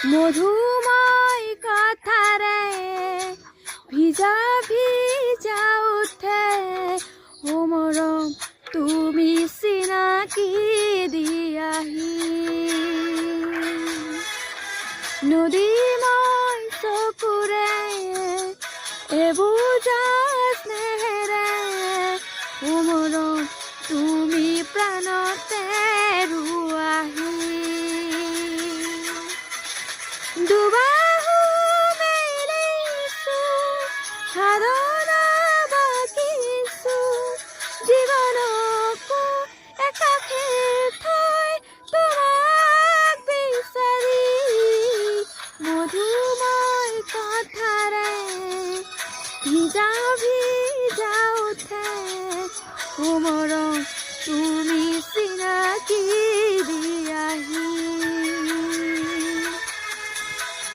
মধুময় কথাৰে ভিজা ভিজা উঠে ও মৰম তুমি চিনাকি দিয়াহি নদীময় চকুৰে এবোজা স্নেহেৰে ও মৰম তুমি প্ৰাণতে